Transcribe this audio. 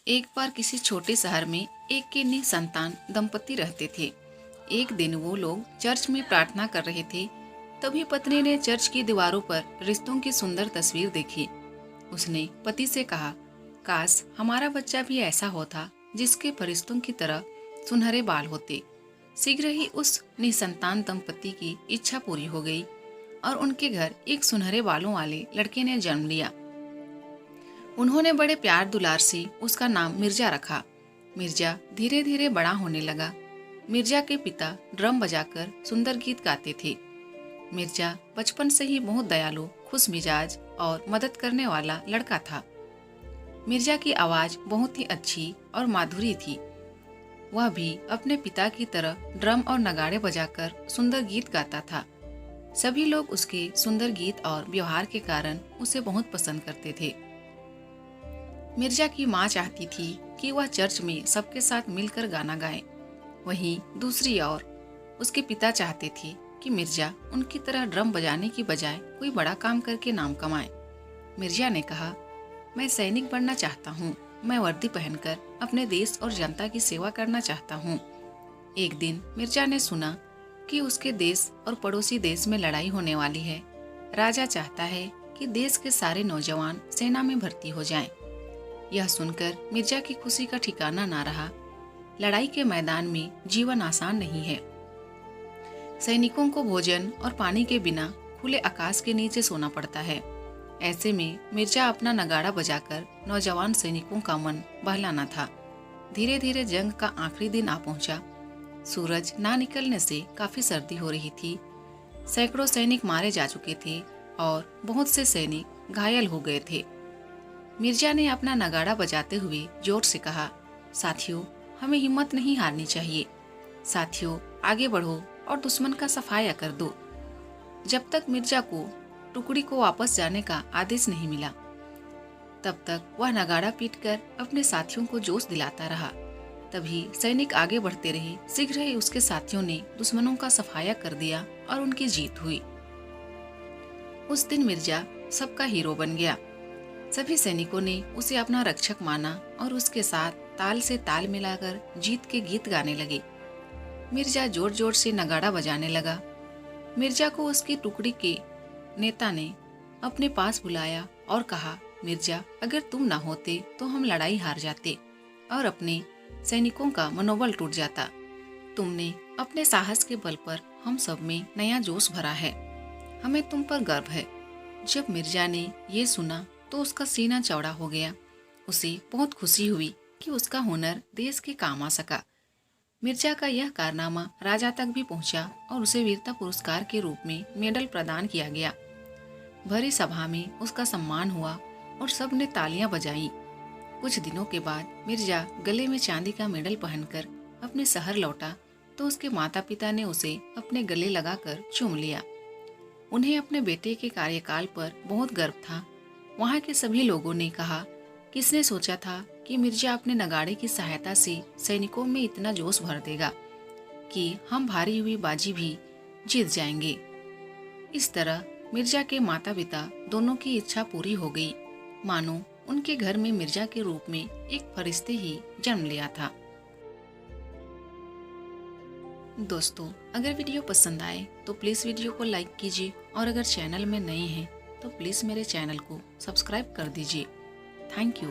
एक बार किसी छोटे शहर में एक के निसंतान दंपति रहते थे। एक दिन वो लोग चर्च में प्रार्थना कर रहे थे। तभी पत्नी ने चर्च की दीवारों पर रिश्तों की सुंदर तस्वीर देखी। उसने पति से कहा, काश हमारा बच्चा भी ऐसा होता जिसके फरिश्तों की तरह सुनहरे बाल होते। शीघ्र ही उस निसंतान दंपति की इच्छा पूरी हो गई और उनके घर एक सुनहरे बालों वाले लड़के ने जन्म लिया। उन्होंने बड़े प्यार दुलार से उसका नाम मिर्जा रखा। मिर्जा धीरे धीरे बड़ा होने लगा। मिर्जा के पिता ड्रम बजाकर सुंदर गीत गाते थे। मिर्जा बचपन से ही बहुत दयालु, खुश मिजाज और मदद करने वाला लड़का था। मिर्जा की आवाज बहुत ही अच्छी और माधुरी थी। वह भी अपने पिता की तरह ड्रम और नगाड़े बजाकर सुंदर गीत गाता था। सभी लोग उसके सुंदर गीत और व्यवहार के कारण उसे बहुत पसंद करते थे। मिर्जा की माँ चाहती थी कि वह चर्च में सबके साथ मिलकर गाना गाए। वहीं दूसरी ओर उसके पिता चाहते थे कि मिर्जा उनकी तरह ड्रम बजाने की बजाय कोई बड़ा काम करके नाम कमाए। मिर्जा ने कहा, मैं सैनिक बनना चाहता हूँ। मैं वर्दी पहनकर अपने देश और जनता की सेवा करना चाहता हूँ। एक दिन मिर्जा ने सुना कि उसके देश और पड़ोसी देश में लड़ाई होने वाली है। राजा चाहता है कि देश के सारे नौजवान सेना में भर्ती हो जाएं। यह सुनकर मिर्जा की खुशी का ठिकाना ना रहा। लड़ाई के मैदान में जीवन आसान नहीं है। सैनिकों को भोजन और पानी के बिना खुले आकाश के नीचे सोना पड़ता है। ऐसे में मिर्जा अपना नगाड़ा बजाकर नौजवान सैनिकों का मन बहलाना था। धीरे धीरे जंग का आखिरी दिन आ पहुंचा। सूरज ना निकलने से काफी सर्दी हो रही थी। सैकड़ों सैनिक मारे जा चुके थे और बहुत से सैनिक घायल हो गए थे। मिर्जा ने अपना नगाड़ा बजाते हुए जोर से कहा, साथियों, हमें हिम्मत नहीं हारनी चाहिए। साथियों, आगे बढ़ो और दुश्मन का सफाया कर दो। जब तक मिर्जा को टुकड़ी को वापस जाने का आदेश नहीं मिला, तब तक वह नगाड़ा पीटकर अपने साथियों को जोश दिलाता रहा। तभी सैनिक आगे बढ़ते रहे। शीघ्र ही उसके साथियों ने दुश्मनों का सफाया कर दिया और उनकी जीत हुई। उस दिन मिर्जा सबका हीरो बन गया। सभी सैनिकों ने उसे अपना रक्षक माना और उसके साथ ताल से ताल मिलाकर जीत के गीत गाने लगे। मिर्जा जोर जोर से नगाड़ा बजाने लगा। मिर्जा को उसकी टुकड़ी के नेता ने अपने पास बुलाया और कहा, मिर्जा, अगर तुम ना होते तो हम लड़ाई हार जाते और अपने सैनिकों का मनोबल टूट जाता। तुमने अपने साहस के बल पर हम सब में नया जोश भरा है। हमें तुम पर गर्व है। जब मिर्जा ने ये सुना तो उसका सीना चौड़ा हो गया। उसे बहुत खुशी हुई कि उसका हुनर देश के काम आ सका। मिर्जा का यह कारनामा राजा तक भी पहुंचा और उसे वीरता पुरस्कार के रूप में मेडल प्रदान किया गया। भरी सभा में उसका सम्मान हुआ और सब ने तालियां बजाई। कुछ दिनों के बाद मिर्जा गले में चांदी का मेडल पहनकर अपने शहर लौटा तो उसके माता पिता ने उसे अपने गले लगाकर चूम लिया। उन्हें अपने बेटे के कार्यकाल पर बहुत गर्व था। वहाँ के सभी लोगों ने कहा, किसने सोचा था कि मिर्जा अपने नगाड़े की सहायता से सैनिकों में इतना जोश भर देगा कि हम भारी हुई बाजी भी जीत जाएंगे। इस तरह मिर्जा के माता पिता दोनों की इच्छा पूरी हो गई, मानो उनके घर में मिर्जा के रूप में एक फरिश्ते ही जन्म लिया था। दोस्तों, अगर वीडियो पसंद आए तो प्लीज़ वीडियो को लाइक कीजिए और अगर चैनल में नए हैं तो प्लीज़ मेरे चैनल को सब्सक्राइब कर दीजिए। Thank you.